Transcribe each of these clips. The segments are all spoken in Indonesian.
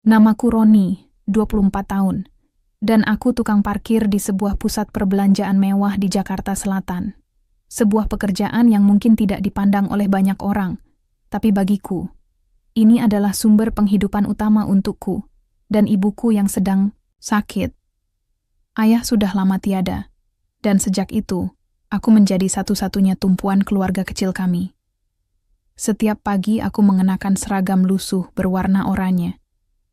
Namaku Roni, 24 tahun, dan aku tukang parkir di sebuah pusat perbelanjaan mewah di Jakarta Selatan. Sebuah pekerjaan yang mungkin tidak dipandang oleh banyak orang, tapi bagiku, ini adalah sumber penghidupan utama untukku dan ibuku yang sedang sakit. Ayah sudah lama tiada, dan sejak itu, aku menjadi satu-satunya tumpuan keluarga kecil kami. Setiap pagi aku mengenakan seragam lusuh berwarna oranye,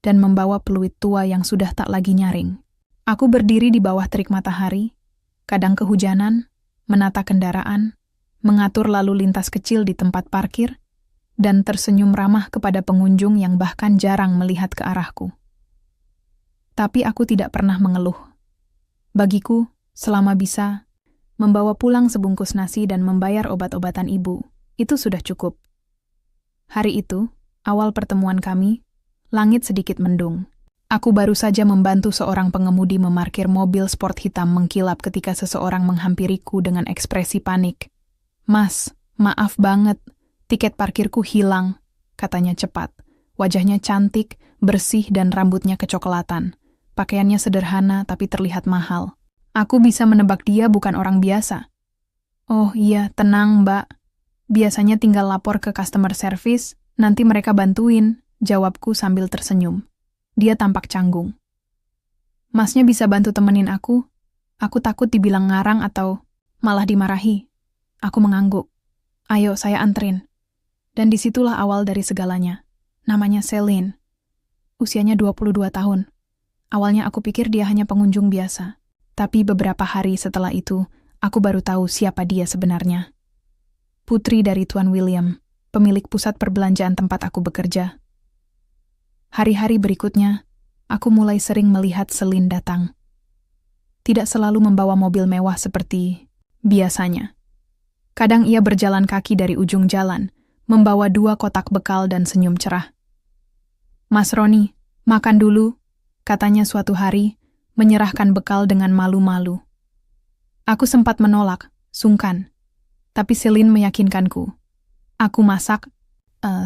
dan membawa peluit tua yang sudah tak lagi nyaring. Aku berdiri di bawah terik matahari, kadang kehujanan, menata kendaraan, mengatur lalu lintas kecil di tempat parkir, dan tersenyum ramah kepada pengunjung yang bahkan jarang melihat ke arahku. Tapi aku tidak pernah mengeluh. Bagiku, selama bisa, membawa pulang sebungkus nasi dan membayar obat-obatan ibu, itu sudah cukup. Hari itu, awal pertemuan kami, langit sedikit mendung. Aku baru saja membantu seorang pengemudi memarkir mobil sport hitam mengkilap ketika seseorang menghampiriku dengan ekspresi panik. "Mas, maaf banget, tiket parkirku hilang," katanya cepat. Wajahnya cantik, bersih dan rambutnya kecoklatan. Pakaiannya sederhana tapi terlihat mahal. Aku bisa menebak dia bukan orang biasa. "Oh iya, tenang mbak. Biasanya tinggal lapor ke customer service, nanti mereka bantuin," jawabku sambil tersenyum. Dia tampak canggung. "Masnya bisa bantu temenin aku? Aku takut dibilang ngarang atau malah dimarahi." Aku mengangguk. "Ayo, saya anterin." Dan disitulah awal dari segalanya. Namanya Celine. Usianya 22 tahun. Awalnya aku pikir dia hanya pengunjung biasa. Tapi beberapa hari setelah itu, aku baru tahu siapa dia sebenarnya. Putri dari Tuan William, pemilik pusat perbelanjaan tempat aku bekerja. Hari-hari berikutnya, aku mulai sering melihat Celine datang. Tidak selalu membawa mobil mewah seperti biasanya. Kadang ia berjalan kaki dari ujung jalan, membawa 2 kotak bekal dan senyum cerah. "Mas Roni, makan dulu," katanya suatu hari, menyerahkan bekal dengan malu-malu. Aku sempat menolak, sungkan. Tapi Celine meyakinkanku. Aku masak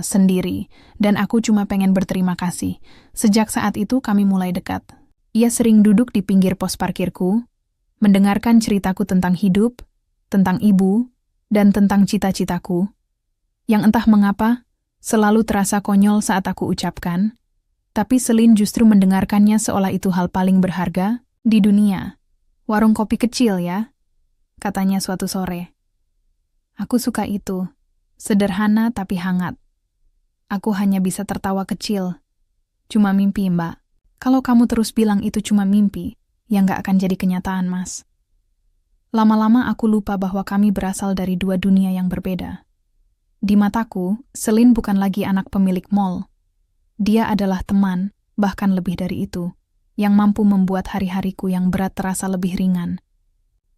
sendiri, dan aku cuma pengen berterima kasih. Sejak saat itu kami mulai dekat. Ia sering duduk di pinggir pos parkirku, mendengarkan ceritaku tentang hidup, tentang ibu, dan tentang cita-citaku, yang entah mengapa selalu terasa konyol saat aku ucapkan, tapi Celine justru mendengarkannya seolah itu hal paling berharga di dunia. "Warung kopi kecil ya," katanya suatu sore. Aku suka itu, sederhana tapi hangat. Aku hanya bisa tertawa kecil. "Cuma mimpi, Mbak. Kalau kamu terus bilang itu cuma mimpi, ya nggak akan jadi kenyataan, Mas." Lama-lama aku lupa bahwa kami berasal dari 2 dunia yang berbeda. Di mataku, Celine bukan lagi anak pemilik mall. Dia adalah teman, bahkan lebih dari itu, yang mampu membuat hari-hariku yang berat terasa lebih ringan.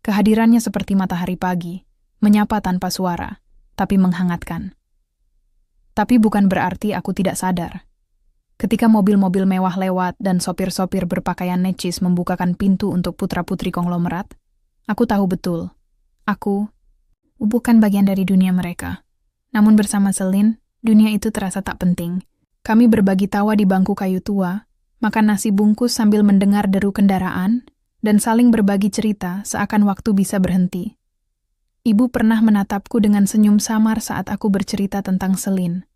Kehadirannya seperti matahari pagi, menyapa tanpa suara, tapi menghangatkan. Tapi bukan berarti aku tidak sadar. Ketika mobil-mobil mewah lewat dan sopir-sopir berpakaian necis membukakan pintu untuk putra-putri konglomerat, aku tahu betul, aku bukan bagian dari dunia mereka. Namun bersama Celine, dunia itu terasa tak penting. Kami berbagi tawa di bangku kayu tua, makan nasi bungkus sambil mendengar deru kendaraan, dan saling berbagi cerita seakan waktu bisa berhenti. Ibu pernah menatapku dengan senyum samar saat aku bercerita tentang Celine.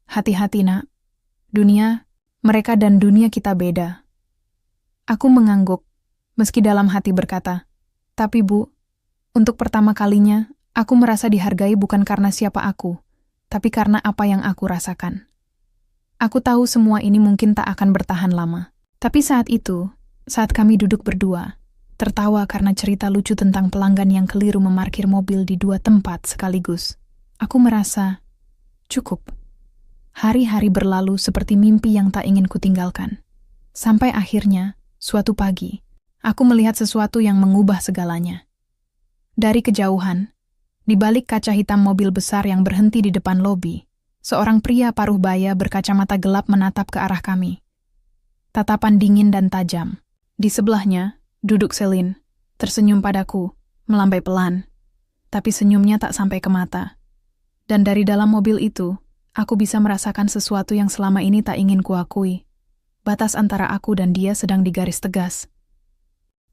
"Hati-hati, nak. Mereka dan dunia kita beda." Aku mengangguk, meski dalam hati berkata, "Tapi Bu, untuk pertama kalinya, aku merasa dihargai bukan karena siapa aku, tapi karena apa yang aku rasakan." Aku tahu semua ini mungkin tak akan bertahan lama. Tapi saat itu, saat kami duduk berdua, tertawa karena cerita lucu tentang pelanggan yang keliru memarkir mobil di 2 tempat sekaligus, aku merasa cukup. Hari-hari berlalu seperti mimpi yang tak ingin kutinggalkan. Sampai akhirnya, suatu pagi, aku melihat sesuatu yang mengubah segalanya. Dari kejauhan, di balik kaca hitam mobil besar yang berhenti di depan lobi, seorang pria paruh baya berkacamata gelap menatap ke arah kami. Tatapan dingin dan tajam. Di sebelahnya, duduk Celine, tersenyum padaku, melambai pelan. Tapi senyumnya tak sampai ke mata. Dan dari dalam mobil itu, aku bisa merasakan sesuatu yang selama ini tak ingin kuakui. Batas antara aku dan dia sedang digaris tegas.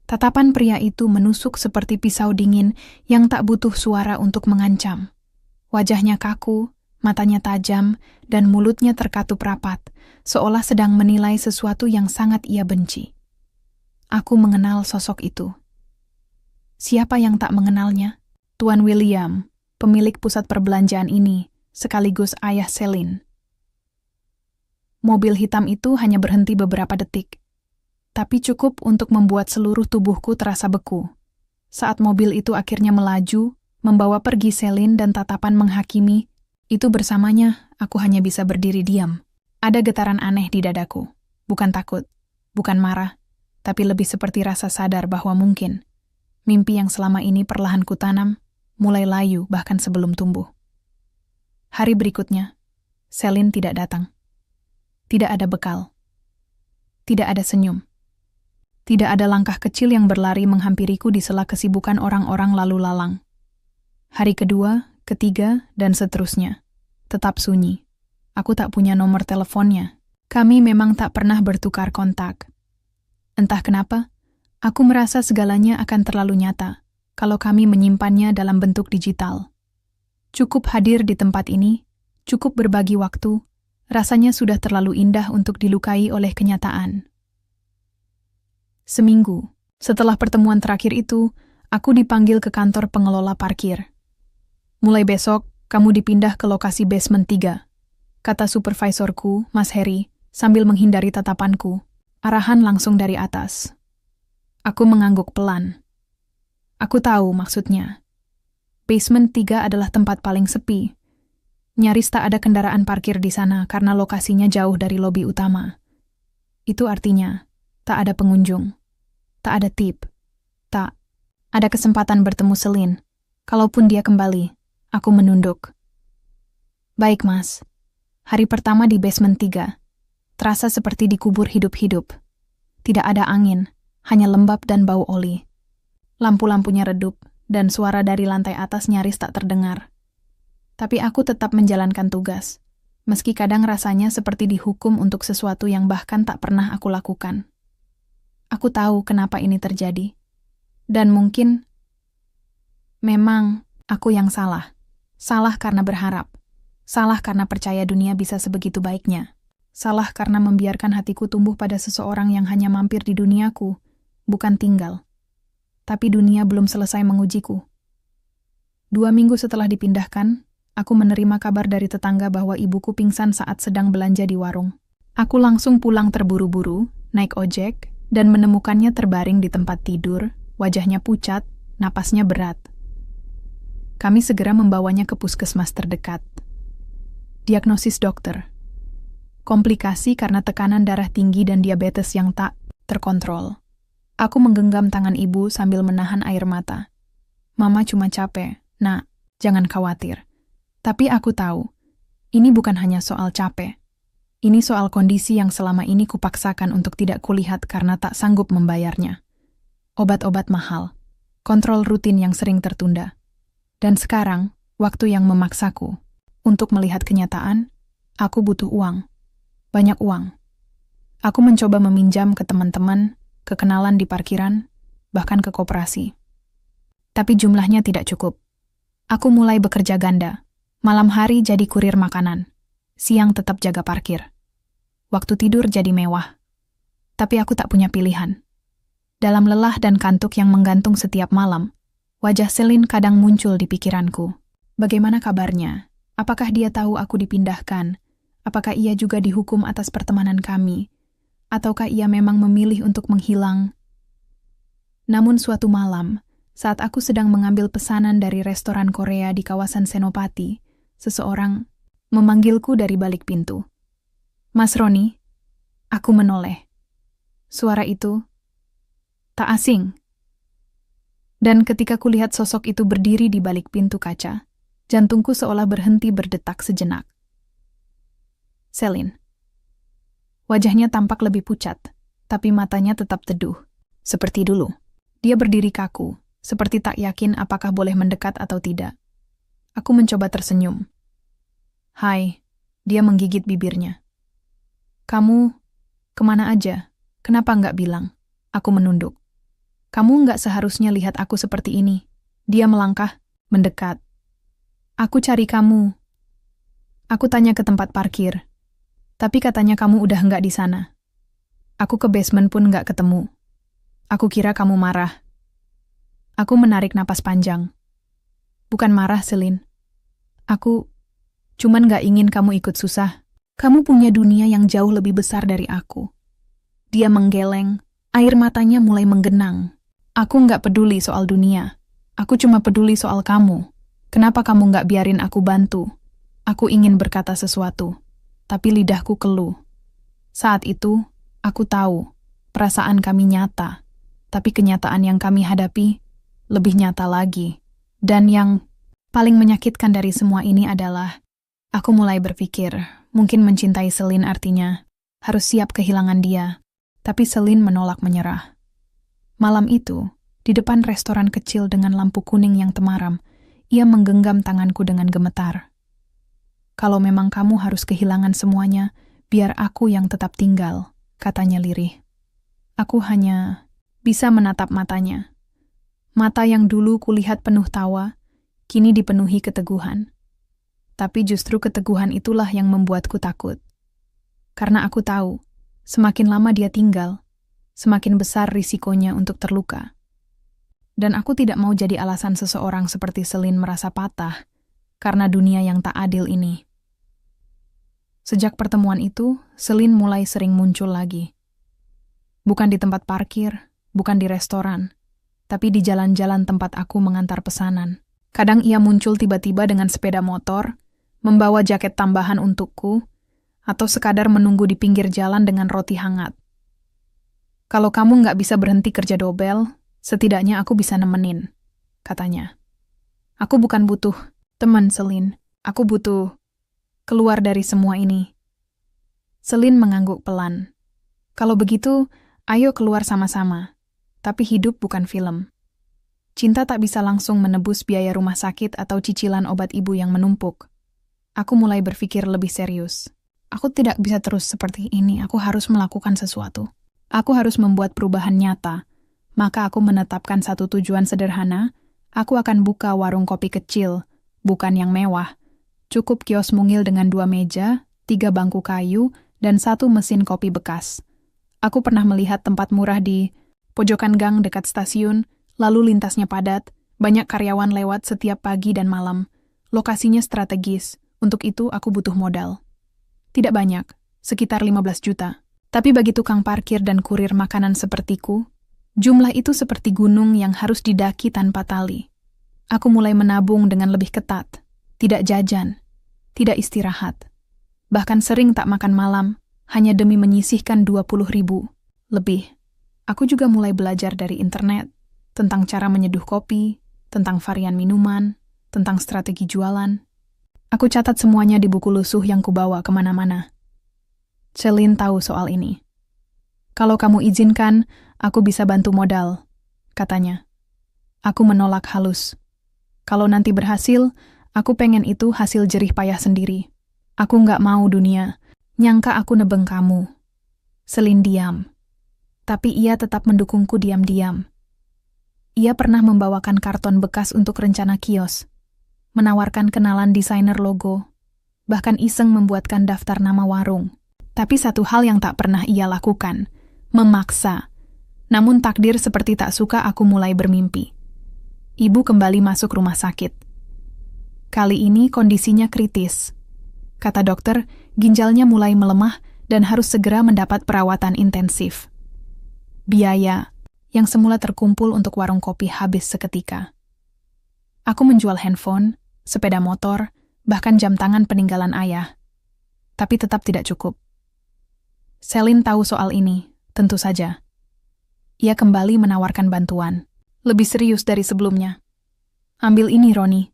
Tatapan pria itu menusuk seperti pisau dingin yang tak butuh suara untuk mengancam. Wajahnya kaku, matanya tajam, dan mulutnya terkatup rapat, seolah sedang menilai sesuatu yang sangat ia benci. Aku mengenal sosok itu. Siapa yang tak mengenalnya? Tuan William, pemilik pusat perbelanjaan ini, sekaligus ayah Celine. Mobil hitam itu hanya berhenti beberapa detik, tapi cukup untuk membuat seluruh tubuhku terasa beku. Saat mobil itu akhirnya melaju, membawa pergi Celine dan tatapan menghakimi, itu bersamanya aku hanya bisa berdiri diam. Ada getaran aneh di dadaku. Bukan takut, bukan marah, tapi lebih seperti rasa sadar bahwa mungkin mimpi yang selama ini perlahan kutanam mulai layu bahkan sebelum tumbuh. Hari berikutnya, Celine tidak datang. Tidak ada bekal. Tidak ada senyum. Tidak ada langkah kecil yang berlari menghampiriku di sela kesibukan orang-orang lalu lalang. Hari kedua, ketiga, dan seterusnya. Tetap sunyi. Aku tak punya nomor teleponnya. Kami memang tak pernah bertukar kontak. Entah kenapa, aku merasa segalanya akan terlalu nyata kalau kami menyimpannya dalam bentuk digital. Cukup hadir di tempat ini, cukup berbagi waktu, rasanya sudah terlalu indah untuk dilukai oleh kenyataan. Seminggu setelah pertemuan terakhir itu, aku dipanggil ke kantor pengelola parkir. Mulai besok, kamu dipindah ke lokasi basement 3, kata supervisorku, Mas Harry, sambil menghindari tatapanku. Arahan langsung dari atas. Aku mengangguk pelan. Aku tahu maksudnya. Basement 3 adalah tempat paling sepi. Nyaris tak ada kendaraan parkir di sana karena lokasinya jauh dari lobi utama. Itu artinya, tak ada pengunjung. Tak ada tip. Tak ada kesempatan bertemu Celine. Kalaupun dia kembali, aku menunduk. Baik, Mas. Hari pertama di basement 3. Terasa seperti dikubur hidup-hidup. Tidak ada angin, hanya lembab dan bau oli. Lampu-lampunya redup, dan suara dari lantai atas nyaris tak terdengar. Tapi aku tetap menjalankan tugas, meski kadang rasanya seperti dihukum untuk sesuatu yang bahkan tak pernah aku lakukan. Aku tahu kenapa ini terjadi. Dan mungkin memang aku yang salah. Salah karena berharap. Salah karena percaya dunia bisa sebegitu baiknya. Salah karena membiarkan hatiku tumbuh pada seseorang yang hanya mampir di duniaku, bukan tinggal. Tapi dunia belum selesai mengujiku. 2 minggu setelah dipindahkan, aku menerima kabar dari tetangga bahwa ibuku pingsan saat sedang belanja di warung. Aku langsung pulang terburu-buru, naik ojek, dan menemukannya terbaring di tempat tidur, wajahnya pucat, napasnya berat. Kami segera membawanya ke puskesmas terdekat. Diagnosis dokter. Komplikasi karena tekanan darah tinggi dan diabetes yang tak terkontrol. Aku menggenggam tangan ibu sambil menahan air mata. Mama cuma capek, Nak, jangan khawatir. Tapi aku tahu, ini bukan hanya soal capek. Ini soal kondisi yang selama ini kupaksakan untuk tidak kulihat karena tak sanggup membayarnya. Obat-obat mahal, kontrol rutin yang sering tertunda. Dan sekarang, waktu yang memaksaku. Untuk melihat kenyataan, aku butuh uang. Banyak uang. Aku mencoba meminjam ke teman-teman, ke kenalan di parkiran, bahkan ke koperasi. Tapi jumlahnya tidak cukup. Aku mulai bekerja ganda. Malam hari jadi kurir makanan. Siang tetap jaga parkir. Waktu tidur jadi mewah. Tapi aku tak punya pilihan. Dalam lelah dan kantuk yang menggantung setiap malam, wajah Celine kadang muncul di pikiranku. Bagaimana kabarnya? Apakah dia tahu aku dipindahkan? Apakah ia juga dihukum atas pertemanan kami? Ataukah ia memang memilih untuk menghilang? Namun suatu malam, saat aku sedang mengambil pesanan dari restoran Korea di kawasan Senopati, seseorang memanggilku dari balik pintu. Mas Roni, aku menoleh. Suara itu tak asing. Dan ketika kulihat sosok itu berdiri di balik pintu kaca, jantungku seolah berhenti berdetak sejenak. Celine. Wajahnya tampak lebih pucat, tapi matanya tetap teduh. Seperti dulu. Dia berdiri kaku, seperti tak yakin apakah boleh mendekat atau tidak. Aku mencoba tersenyum. Hai, dia menggigit bibirnya. Kamu Kemana aja? Kenapa nggak bilang? Aku menunduk. Kamu nggak seharusnya lihat aku seperti ini. Dia melangkah, mendekat. Aku cari kamu. Aku tanya ke tempat parkir. Tapi katanya kamu udah nggak di sana. Aku ke basement pun nggak ketemu. Aku kira kamu marah. Aku menarik napas panjang. Bukan marah, Celine. Aku cuman nggak ingin kamu ikut susah. Kamu punya dunia yang jauh lebih besar dari aku. Dia menggeleng, air matanya mulai menggenang. Aku nggak peduli soal dunia. Aku cuma peduli soal kamu. Kenapa kamu nggak biarin aku bantu? Aku ingin berkata sesuatu, tapi lidahku keluh. Saat itu, aku tahu perasaan kami nyata, tapi kenyataan yang kami hadapi lebih nyata lagi. Dan yang paling menyakitkan dari semua ini adalah, aku mulai berpikir, mungkin mencintai Celine artinya harus siap kehilangan dia, tapi Celine menolak menyerah. Malam itu, di depan restoran kecil dengan lampu kuning yang temaram, ia menggenggam tanganku dengan gemetar. Kalau memang kamu harus kehilangan semuanya, biar aku yang tetap tinggal, katanya lirih. Aku hanya bisa menatap matanya. Mata yang dulu kulihat penuh tawa, kini dipenuhi keteguhan. Tapi justru keteguhan itulah yang membuatku takut. Karena aku tahu, semakin lama dia tinggal, semakin besar risikonya untuk terluka. Dan aku tidak mau jadi alasan seseorang seperti Celine merasa patah, karena dunia yang tak adil ini. Sejak pertemuan itu, Celine mulai sering muncul lagi. Bukan di tempat parkir, bukan di restoran, tapi di jalan-jalan tempat aku mengantar pesanan. Kadang ia muncul tiba-tiba dengan sepeda motor, membawa jaket tambahan untukku, atau sekadar menunggu di pinggir jalan dengan roti hangat. Kalau kamu nggak bisa berhenti kerja dobel, setidaknya aku bisa nemenin, katanya. Aku bukan butuh teman, Celine. Aku butuh keluar dari semua ini. Celine mengangguk pelan. Kalau begitu, ayo keluar sama-sama. Tapi hidup bukan film. Cinta tak bisa langsung menebus biaya rumah sakit atau cicilan obat ibu yang menumpuk. Aku mulai berpikir lebih serius. Aku tidak bisa terus seperti ini, aku harus melakukan sesuatu. Aku harus membuat perubahan nyata. Maka aku menetapkan satu tujuan sederhana, aku akan buka warung kopi kecil, bukan yang mewah. Cukup kios mungil dengan 2 meja, 3 bangku kayu, dan 1 mesin kopi bekas. Aku pernah melihat tempat murah di pojokan gang dekat stasiun, lalu lintasnya padat, banyak karyawan lewat setiap pagi dan malam. Lokasinya strategis, untuk itu aku butuh modal. Tidak banyak, sekitar 15 juta. Tapi bagi tukang parkir dan kurir makanan sepertiku, jumlah itu seperti gunung yang harus didaki tanpa tali. Aku mulai menabung dengan lebih ketat, tidak jajan, tidak istirahat. Bahkan sering tak makan malam, hanya demi menyisihkan 20.000 lebih. Aku juga mulai belajar dari internet, tentang cara menyeduh kopi, tentang varian minuman, tentang strategi jualan. Aku catat semuanya di buku lusuh yang kubawa kemana-mana. Celine tahu soal ini. Kalau kamu izinkan, aku bisa bantu modal, katanya. Aku menolak halus. Kalau nanti berhasil, aku pengen itu hasil jerih payah sendiri. Aku nggak mau dunia nyangka aku nebeng kamu. Celine diam. Tapi ia tetap mendukungku diam-diam. Ia pernah membawakan karton bekas untuk rencana kios, menawarkan kenalan desainer logo, bahkan iseng membuatkan daftar nama warung. Tapi satu hal yang tak pernah ia lakukan, memaksa. Namun takdir seperti tak suka aku mulai bermimpi. Ibu kembali masuk rumah sakit. Kali ini kondisinya kritis. Kata dokter, ginjalnya mulai melemah dan harus segera mendapat perawatan intensif. Biaya yang semula terkumpul untuk warung kopi habis seketika. Aku menjual handphone, sepeda motor, bahkan jam tangan peninggalan ayah. Tapi tetap tidak cukup. Celine tahu soal ini, tentu saja. Ia kembali menawarkan bantuan, lebih serius dari sebelumnya. Ambil ini, Roni,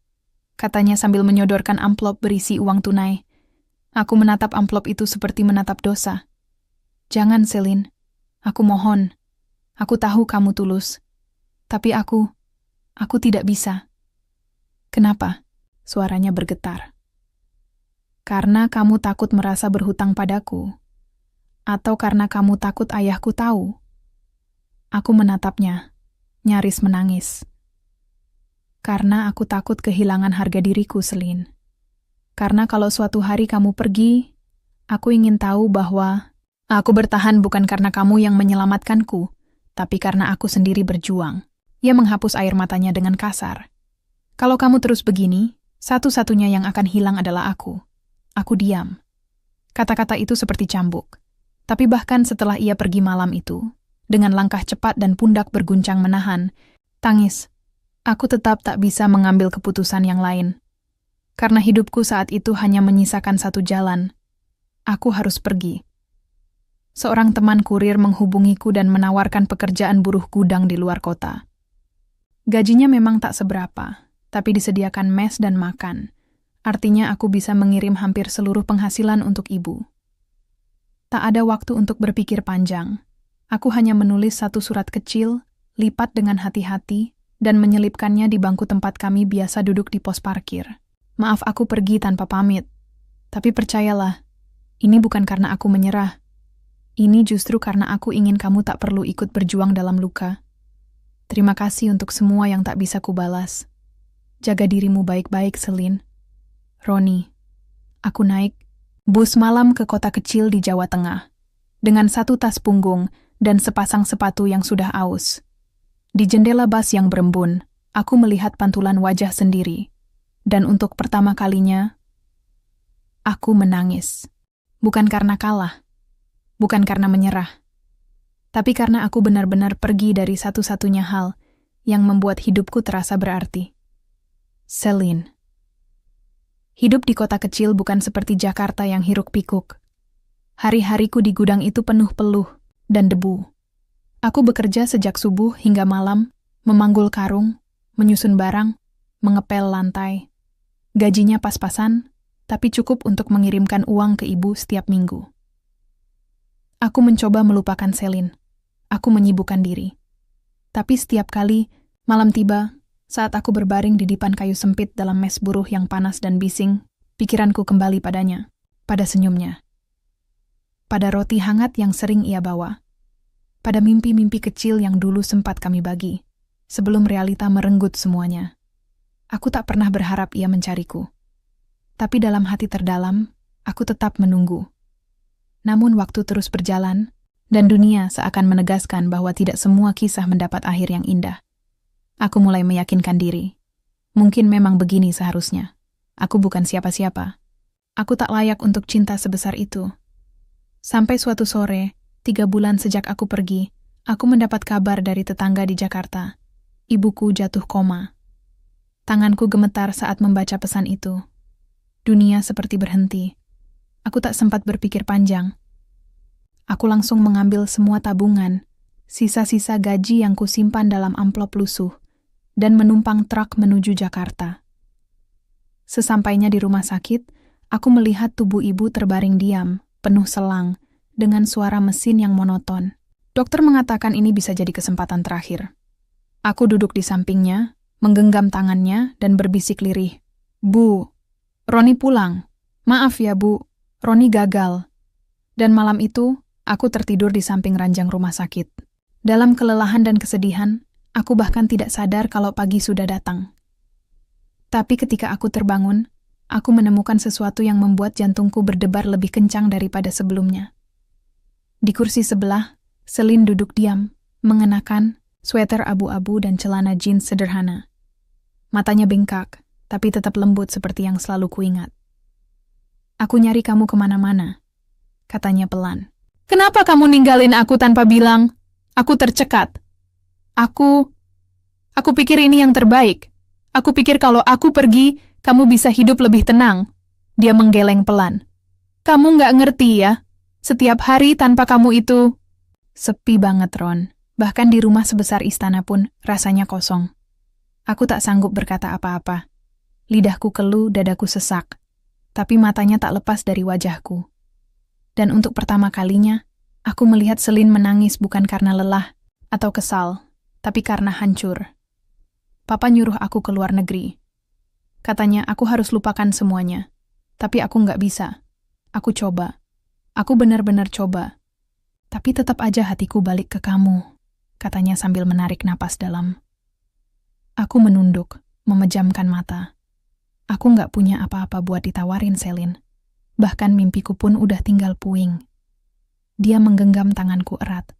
katanya sambil menyodorkan amplop berisi uang tunai. Aku menatap amplop itu seperti menatap dosa. Jangan, Celine. Aku mohon. Aku tahu kamu tulus. Tapi aku tidak bisa. Kenapa? Suaranya bergetar. Karena kamu takut merasa berhutang padaku. Atau karena kamu takut ayahku tahu? Aku menatapnya, nyaris menangis. Karena aku takut kehilangan harga diriku, Selin. Karena kalau suatu hari kamu pergi, aku ingin tahu bahwa aku bertahan bukan karena kamu yang menyelamatkanku, tapi karena aku sendiri berjuang. Ia menghapus air matanya dengan kasar. Kalau kamu terus begini, satu-satunya yang akan hilang adalah aku. Aku diam. Kata-kata itu seperti cambuk. Tapi bahkan setelah ia pergi malam itu, dengan langkah cepat dan pundak berguncang menahan, tangis, aku tetap tak bisa mengambil keputusan yang lain. Karena hidupku saat itu hanya menyisakan satu jalan. Aku harus pergi. Seorang teman kurir menghubungiku dan menawarkan pekerjaan buruh gudang di luar kota. Gajinya memang tak seberapa, tapi disediakan mes dan makan. Artinya aku bisa mengirim hampir seluruh penghasilan untuk ibu. Tak ada waktu untuk berpikir panjang. Aku hanya menulis satu surat kecil, lipat dengan hati-hati, dan menyelipkannya di bangku tempat kami biasa duduk di pos parkir. Maaf aku pergi tanpa pamit. Tapi percayalah, ini bukan karena aku menyerah. Ini justru karena aku ingin kamu tak perlu ikut berjuang dalam luka. Terima kasih untuk semua yang tak bisa kubalas. Jaga dirimu baik-baik, Selin. Roni. Aku naik bus malam ke kota kecil di Jawa Tengah, dengan satu tas punggung dan sepasang sepatu yang sudah aus. Di jendela bus yang berembun, aku melihat pantulan wajah sendiri, dan untuk pertama kalinya, aku menangis. Bukan karena kalah, bukan karena menyerah, tapi karena aku benar-benar pergi dari satu-satunya hal yang membuat hidupku terasa berarti. Selin. Hidup di kota kecil bukan seperti Jakarta yang hiruk-pikuk. Hari-hariku di gudang itu penuh peluh dan debu. Aku bekerja sejak subuh hingga malam, memanggul karung, menyusun barang, mengepel lantai. Gajinya pas-pasan, tapi cukup untuk mengirimkan uang ke ibu setiap minggu. Aku mencoba melupakan Selin. Aku menyibukkan diri. Tapi setiap kali malam tiba, saat aku berbaring di dipan kayu sempit dalam mes buruh yang panas dan bising, pikiranku kembali padanya, pada senyumnya. Pada roti hangat yang sering ia bawa. Pada mimpi-mimpi kecil yang dulu sempat kami bagi, sebelum realita merenggut semuanya. Aku tak pernah berharap ia mencariku. Tapi dalam hati terdalam, aku tetap menunggu. Namun waktu terus berjalan, dan dunia seakan menegaskan bahwa tidak semua kisah mendapat akhir yang indah. Aku mulai meyakinkan diri. Mungkin memang begini seharusnya. Aku bukan siapa-siapa. Aku tak layak untuk cinta sebesar itu. Sampai suatu sore, 3 bulan sejak aku pergi, aku mendapat kabar dari tetangga di Jakarta. Ibuku jatuh koma. Tanganku gemetar saat membaca pesan itu. Dunia seperti berhenti. Aku tak sempat berpikir panjang. Aku langsung mengambil semua tabungan, sisa-sisa gaji yang kusimpan dalam amplop lusuh, dan menumpang truk menuju Jakarta. Sesampainya di rumah sakit, aku melihat tubuh ibu terbaring diam, penuh selang, dengan suara mesin yang monoton. Dokter mengatakan ini bisa jadi kesempatan terakhir. Aku duduk di sampingnya, menggenggam tangannya, dan berbisik lirih. Bu, Roni pulang. Maaf ya Bu, Roni gagal. Dan malam itu, aku tertidur di samping ranjang rumah sakit. Dalam kelelahan dan kesedihan, aku bahkan tidak sadar kalau pagi sudah datang. Tapi ketika aku terbangun, aku menemukan sesuatu yang membuat jantungku berdebar lebih kencang daripada sebelumnya. Di kursi sebelah, Selin duduk diam, mengenakan sweater abu-abu dan celana jeans sederhana. Matanya bengkak, tapi tetap lembut seperti yang selalu kuingat. Aku nyari kamu kemana-mana, katanya pelan. Kenapa kamu ninggalin aku tanpa bilang? Aku tercekat. Aku pikir ini yang terbaik. Aku pikir kalau aku pergi, kamu bisa hidup lebih tenang. Dia menggeleng pelan. Kamu nggak ngerti ya? Setiap hari tanpa kamu itu sepi banget, Ron. Bahkan di rumah sebesar istana pun rasanya kosong. Aku tak sanggup berkata apa-apa. Lidahku keluh, dadaku sesak. Tapi matanya tak lepas dari wajahku. Dan untuk pertama kalinya, aku melihat Selin menangis bukan karena lelah atau kesal, tapi karena hancur. Papa nyuruh aku ke luar negeri. Katanya aku harus lupakan semuanya. Tapi aku nggak bisa. Aku coba. Aku benar-benar coba. Tapi tetap aja hatiku balik ke kamu, katanya sambil menarik napas dalam. Aku menunduk, memejamkan mata. Aku nggak punya apa-apa buat ditawarin, Selin. Bahkan mimpiku pun udah tinggal puing. Dia menggenggam tanganku erat.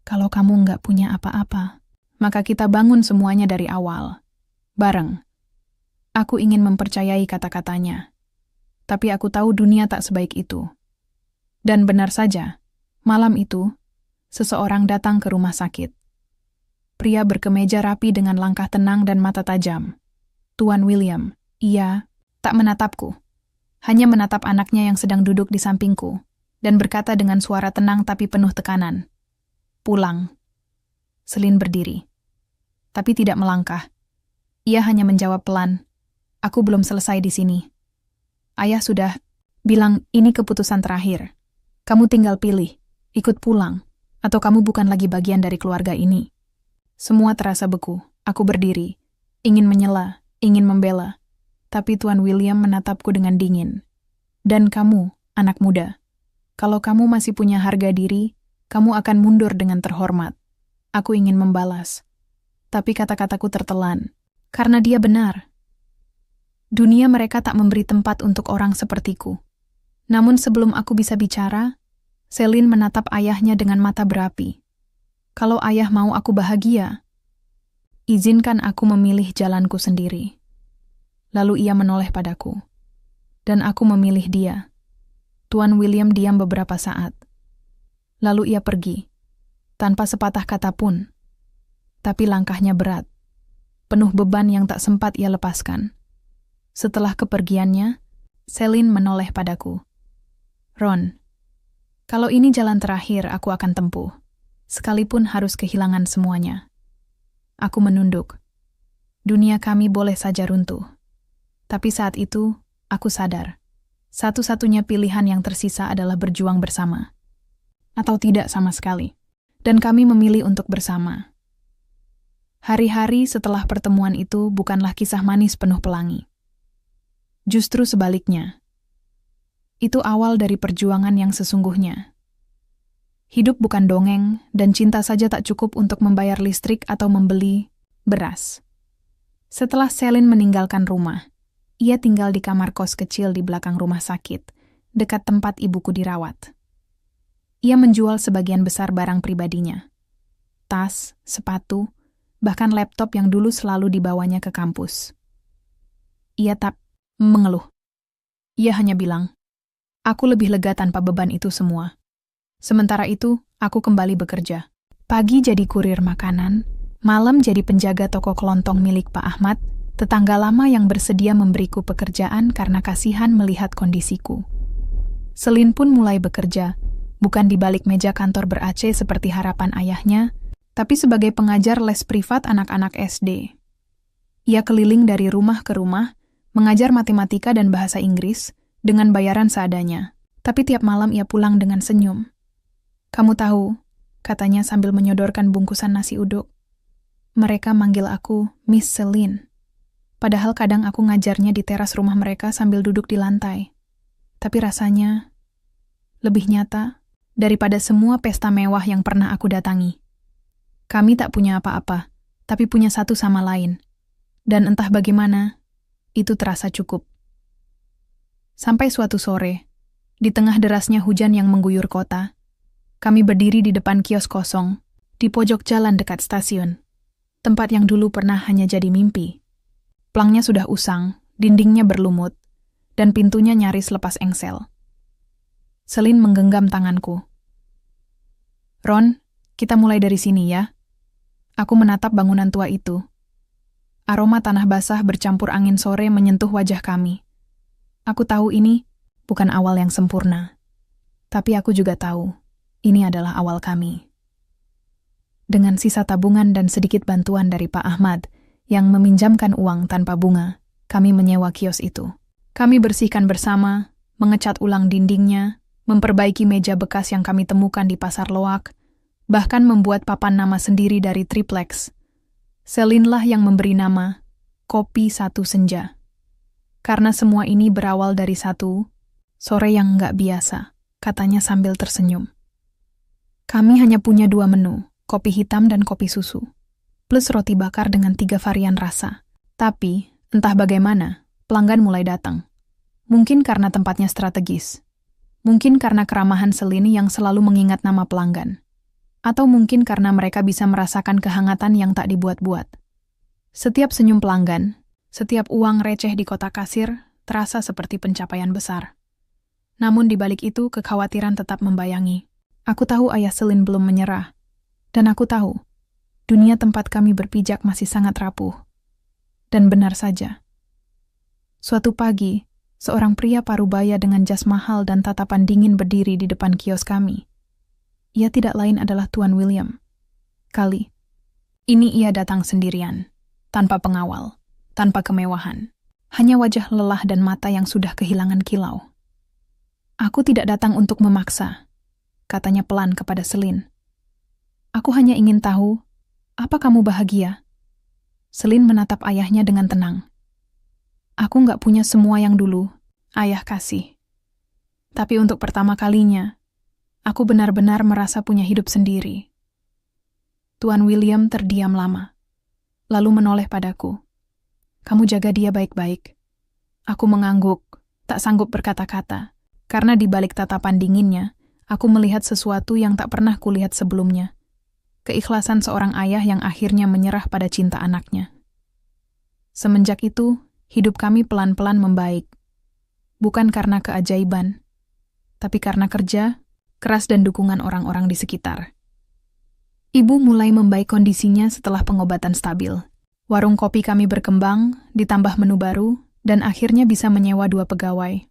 Kalau kamu nggak punya apa-apa, maka kita bangun semuanya dari awal. Bareng. Aku ingin mempercayai kata-katanya. Tapi aku tahu dunia tak sebaik itu. Dan benar saja, malam itu, seseorang datang ke rumah sakit. Pria berkemeja rapi dengan langkah tenang dan mata tajam. Tuan William, ia tak menatapku. Hanya menatap anaknya yang sedang duduk di sampingku, dan berkata dengan suara tenang tapi penuh tekanan. Pulang. Selin berdiri. Tapi tidak melangkah. Ia hanya menjawab pelan. Aku belum selesai di sini. Ayah sudah bilang ini keputusan terakhir. Kamu tinggal pilih, ikut pulang, atau kamu bukan lagi bagian dari keluarga ini. Semua terasa beku. Aku berdiri, ingin menyela, ingin membela. Tapi Tuan William menatapku dengan dingin. Dan kamu, anak muda, kalau kamu masih punya harga diri, kamu akan mundur dengan terhormat. Aku ingin membalas. Tapi kata-kataku tertelan. Karena dia benar. Dunia mereka tak memberi tempat untuk orang sepertiku. Namun sebelum aku bisa bicara, Selin menatap ayahnya dengan mata berapi. Kalau ayah mau aku bahagia, izinkan aku memilih jalanku sendiri. Lalu ia menoleh padaku. Dan aku memilih dia. Tuan William diam beberapa saat. Lalu ia pergi, tanpa sepatah kata pun. Tapi langkahnya berat, penuh beban yang tak sempat ia lepaskan. Setelah kepergiannya, Selin menoleh padaku. Ron, kalau ini jalan terakhir aku akan tempuh, sekalipun harus kehilangan semuanya. Aku menunduk. Dunia kami boleh saja runtuh. Tapi saat itu, aku sadar. Satu-satunya pilihan yang tersisa adalah berjuang bersama. Atau tidak sama sekali. Dan kami memilih untuk bersama. Hari-hari setelah pertemuan itu bukanlah kisah manis penuh pelangi. Justru sebaliknya. Itu awal dari perjuangan yang sesungguhnya. Hidup bukan dongeng, dan cinta saja tak cukup untuk membayar listrik atau membeli beras. Setelah Selin meninggalkan rumah, ia tinggal di kamar kos kecil di belakang rumah sakit, dekat tempat ibuku dirawat. Ia menjual sebagian besar barang pribadinya. Tas, sepatu, bahkan laptop yang dulu selalu dibawanya ke kampus. Ia tak mengeluh. Ia hanya bilang, aku lebih lega tanpa beban itu semua. Sementara itu, aku kembali bekerja. Pagi jadi kurir makanan, malam jadi penjaga toko kelontong milik Pak Ahmad, tetangga lama yang bersedia memberiku pekerjaan karena kasihan melihat kondisiku. Selin pun mulai bekerja, bukan di balik meja kantor ber-AC seperti harapan ayahnya, tapi sebagai pengajar les privat anak-anak SD. Ia keliling dari rumah ke rumah, mengajar matematika dan bahasa Inggris, dengan bayaran seadanya. Tapi tiap malam ia pulang dengan senyum. Kamu tahu, katanya sambil menyodorkan bungkusan nasi uduk. Mereka manggil aku Miss Selin. Padahal kadang aku ngajarnya di teras rumah mereka sambil duduk di lantai. Tapi rasanya lebih nyata daripada semua pesta mewah yang pernah aku datangi. Kami tak punya apa-apa, tapi punya satu sama lain. Dan entah bagaimana, itu terasa cukup. Sampai suatu sore, di tengah derasnya hujan yang mengguyur kota, kami berdiri di depan kios kosong, di pojok jalan dekat stasiun. Tempat yang dulu pernah hanya jadi mimpi. Plangnya sudah usang, dindingnya berlumut, dan pintunya nyaris lepas engsel. Selin menggenggam tanganku. Ron, kita mulai dari sini ya. Aku menatap bangunan tua itu. Aroma tanah basah bercampur angin sore menyentuh wajah kami. Aku tahu ini bukan awal yang sempurna. Tapi aku juga tahu, ini adalah awal kami. Dengan sisa tabungan dan sedikit bantuan dari Pak Ahmad, yang meminjamkan uang tanpa bunga, kami menyewa kios itu. Kami bersihkan bersama, mengecat ulang dindingnya, memperbaiki meja bekas yang kami temukan di pasar loak, bahkan membuat papan nama sendiri dari triplex. Selinlah yang memberi nama Kopi Satu Senja. Karena semua ini berawal dari satu sore yang nggak biasa, katanya sambil tersenyum. Kami hanya punya 2 menu, kopi hitam dan kopi susu, plus roti bakar dengan 3 varian rasa. Tapi, entah bagaimana, pelanggan mulai datang. Mungkin karena tempatnya strategis. Mungkin karena keramahan Celine yang selalu mengingat nama pelanggan. Atau mungkin karena mereka bisa merasakan kehangatan yang tak dibuat-buat. Setiap senyum pelanggan, setiap uang receh di kotak kasir, terasa seperti pencapaian besar. Namun di balik itu, kekhawatiran tetap membayangi. Aku tahu ayah Celine belum menyerah. Dan aku tahu, dunia tempat kami berpijak masih sangat rapuh. Dan benar saja. Suatu pagi, seorang pria parubaya dengan jas mahal dan tatapan dingin berdiri di depan kios kami. Ia tidak lain adalah Tuan William. Kali ini ia datang sendirian, tanpa pengawal, tanpa kemewahan. Hanya wajah lelah dan mata yang sudah kehilangan kilau. Aku tidak datang untuk memaksa, katanya pelan kepada Celine. Aku hanya ingin tahu, apa kamu bahagia? Celine menatap ayahnya dengan tenang. Aku nggak punya semua yang dulu ayah kasih. Tapi untuk pertama kalinya, aku benar-benar merasa punya hidup sendiri. Tuan William terdiam lama, lalu menoleh padaku. Kamu jaga dia baik-baik. Aku mengangguk, tak sanggup berkata-kata, karena di balik tatapan dinginnya, aku melihat sesuatu yang tak pernah kulihat sebelumnya. Keikhlasan seorang ayah yang akhirnya menyerah pada cinta anaknya. Semenjak itu, hidup kami pelan-pelan membaik. Bukan karena keajaiban, tapi karena kerja, keras dan dukungan orang-orang di sekitar. Ibu mulai membaik kondisinya setelah pengobatan stabil. Warung kopi kami berkembang, ditambah menu baru, dan akhirnya bisa menyewa 2 pegawai.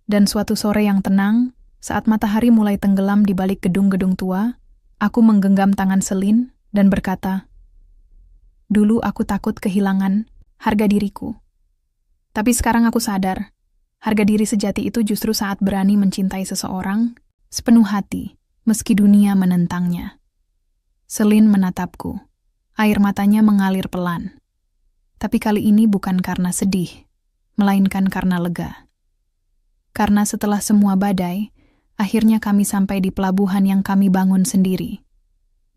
Dan suatu sore yang tenang, saat matahari mulai tenggelam di balik gedung-gedung tua, aku menggenggam tangan Celine dan berkata, "Dulu aku takut kehilangan harga diriku. Tapi sekarang aku sadar, harga diri sejati itu justru saat berani mencintai seseorang sepenuh hati, meski dunia menentangnya." Celine menatapku. Air matanya mengalir pelan. Tapi kali ini bukan karena sedih, melainkan karena lega. Karena setelah semua badai, akhirnya kami sampai di pelabuhan yang kami bangun sendiri.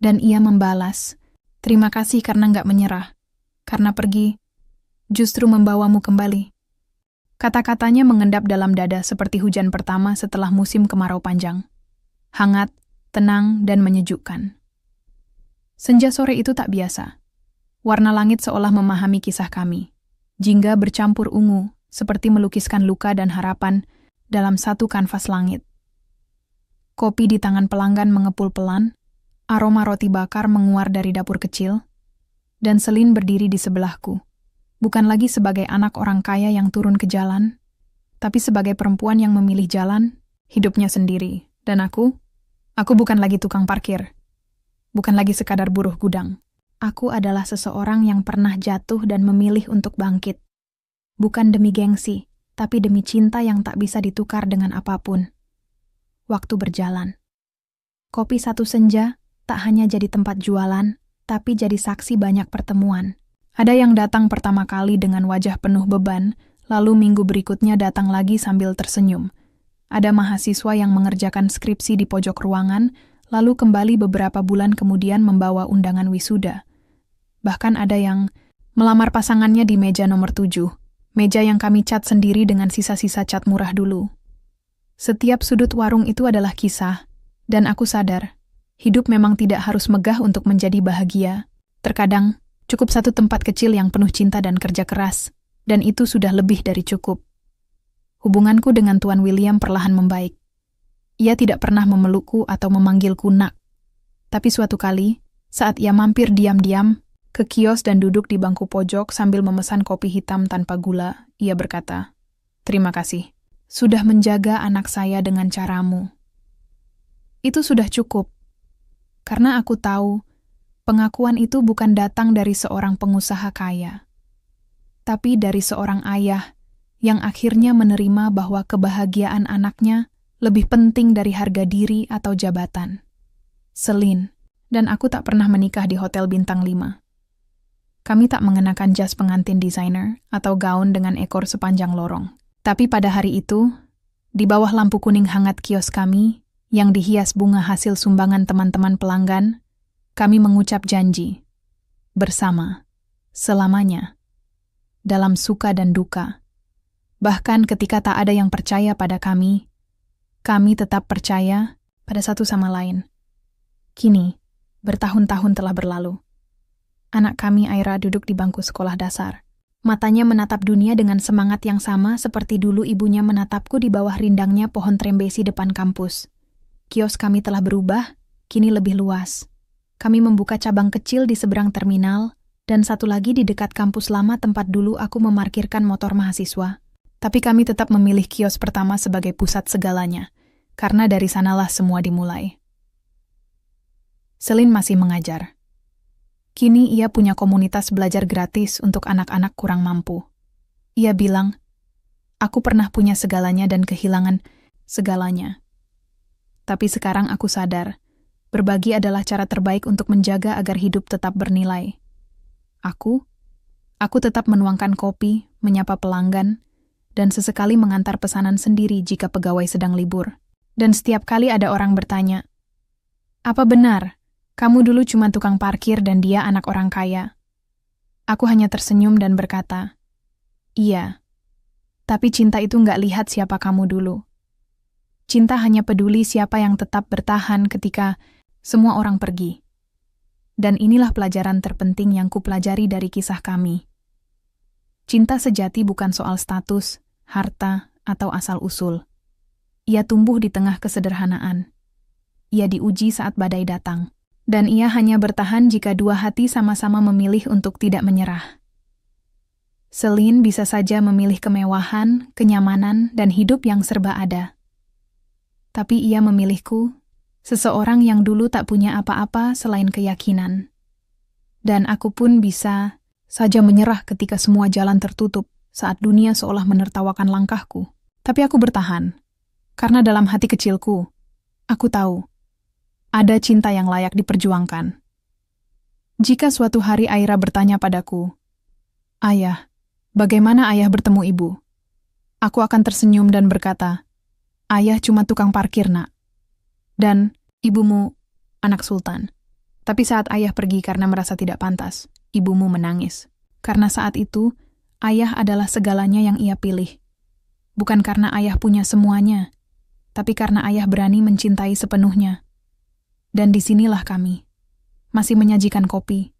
Dan ia membalas, "Terima kasih karena nggak menyerah. Karena pergi, justru membawamu kembali." Kata-katanya mengendap dalam dada seperti hujan pertama setelah musim kemarau panjang. Hangat, tenang, dan menyejukkan. Senja sore itu tak biasa. Warna langit seolah memahami kisah kami. Jingga bercampur ungu, seperti melukiskan luka dan harapan dalam satu kanvas langit. Kopi di tangan pelanggan mengepul pelan, aroma roti bakar menguar dari dapur kecil, dan Celine berdiri di sebelahku. Bukan lagi sebagai anak orang kaya yang turun ke jalan, tapi sebagai perempuan yang memilih jalan, hidupnya sendiri. Dan aku bukan lagi tukang parkir. Bukan lagi sekadar buruh gudang. Aku adalah seseorang yang pernah jatuh dan memilih untuk bangkit. Bukan demi gengsi, tapi demi cinta yang tak bisa ditukar dengan apapun. Waktu berjalan. Kopi Satu Senja tak hanya jadi tempat jualan, tapi jadi saksi banyak pertemuan. Ada yang datang pertama kali dengan wajah penuh beban, lalu minggu berikutnya datang lagi sambil tersenyum. Ada mahasiswa yang mengerjakan skripsi di pojok ruangan, lalu kembali beberapa bulan kemudian membawa undangan wisuda. Bahkan ada yang melamar pasangannya di meja nomor 7, meja yang kami cat sendiri dengan sisa-sisa cat murah dulu. Setiap sudut warung itu adalah kisah, dan aku sadar, hidup memang tidak harus megah untuk menjadi bahagia. Terkadang, cukup satu tempat kecil yang penuh cinta dan kerja keras, dan itu sudah lebih dari cukup. Hubunganku dengan Tuan William perlahan membaik. Ia tidak pernah memelukku atau memanggilku nak. Tapi suatu kali, saat ia mampir diam-diam ke kios dan duduk di bangku pojok sambil memesan kopi hitam tanpa gula, ia berkata, "Terima kasih, sudah menjaga anak saya dengan caramu." Itu sudah cukup. Karena aku tahu, pengakuan itu bukan datang dari seorang pengusaha kaya, tapi dari seorang ayah yang akhirnya menerima bahwa kebahagiaan anaknya lebih penting dari harga diri atau jabatan. Celine dan aku tak pernah menikah di hotel bintang 5. Kami tak mengenakan jas pengantin desainer atau gaun dengan ekor sepanjang lorong. Tapi pada hari itu, di bawah lampu kuning hangat kios kami, yang dihias bunga hasil sumbangan teman-teman pelanggan, kami mengucap janji. Bersama. Selamanya. Dalam suka dan duka. Bahkan ketika tak ada yang percaya pada kami tetap percaya pada satu sama lain. Kini, bertahun-tahun telah berlalu. Anak kami, Aira, duduk di bangku sekolah dasar. Matanya menatap dunia dengan semangat yang sama seperti dulu ibunya menatapku di bawah rindangnya pohon trembesi depan kampus. Kios kami telah berubah, kini lebih luas. Kami membuka cabang kecil di seberang terminal, dan satu lagi di dekat kampus lama tempat dulu aku memarkirkan motor mahasiswa. Tapi kami tetap memilih kios pertama sebagai pusat segalanya, karena dari sanalah semua dimulai. Selin masih mengajar. Kini ia punya komunitas belajar gratis untuk anak-anak kurang mampu. Ia bilang, aku pernah punya segalanya dan kehilangan segalanya. Tapi sekarang aku sadar, berbagi adalah cara terbaik untuk menjaga agar hidup tetap bernilai. Aku tetap menuangkan kopi, menyapa pelanggan, dan sesekali mengantar pesanan sendiri jika pegawai sedang libur. Dan setiap kali ada orang bertanya, apa benar? Kamu dulu cuma tukang parkir dan dia anak orang kaya. Aku hanya tersenyum dan berkata, iya. Tapi cinta itu nggak lihat siapa kamu dulu. Cinta hanya peduli siapa yang tetap bertahan ketika semua orang pergi. Dan inilah pelajaran terpenting yang kupelajari dari kisah kami. Cinta sejati bukan soal status, harta, atau asal-usul. Ia tumbuh di tengah kesederhanaan. Ia diuji saat badai datang. Dan ia hanya bertahan jika dua hati sama-sama memilih untuk tidak menyerah. Selin bisa saja memilih kemewahan, kenyamanan, dan hidup yang serba ada. Tapi ia memilihku, seseorang yang dulu tak punya apa-apa selain keyakinan. Dan aku pun bisa saja menyerah ketika semua jalan tertutup saat dunia seolah menertawakan langkahku. Tapi aku bertahan, karena dalam hati kecilku, aku tahu, ada cinta yang layak diperjuangkan. Jika suatu hari Aira bertanya padaku, Ayah, bagaimana ayah bertemu ibu? Aku akan tersenyum dan berkata, Ayah cuma tukang parkir, nak. Dan ibumu, anak sultan. Tapi saat ayah pergi karena merasa tidak pantas, ibumu menangis. Karena saat itu, ayah adalah segalanya yang ia pilih. Bukan karena ayah punya semuanya, tapi karena ayah berani mencintai sepenuhnya. Dan disinilah kami, masih menyajikan kopi,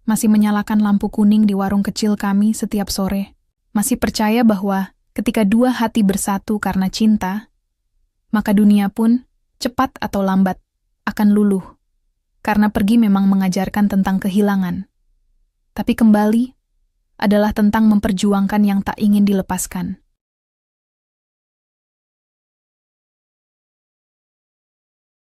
masih menyalakan lampu kuning di warung kecil kami setiap sore, masih percaya bahwa ketika dua hati bersatu karena cinta, maka dunia pun, cepat atau lambat, akan luluh, karena pergi memang mengajarkan tentang kehilangan. Tapi kembali adalah tentang memperjuangkan yang tak ingin dilepaskan.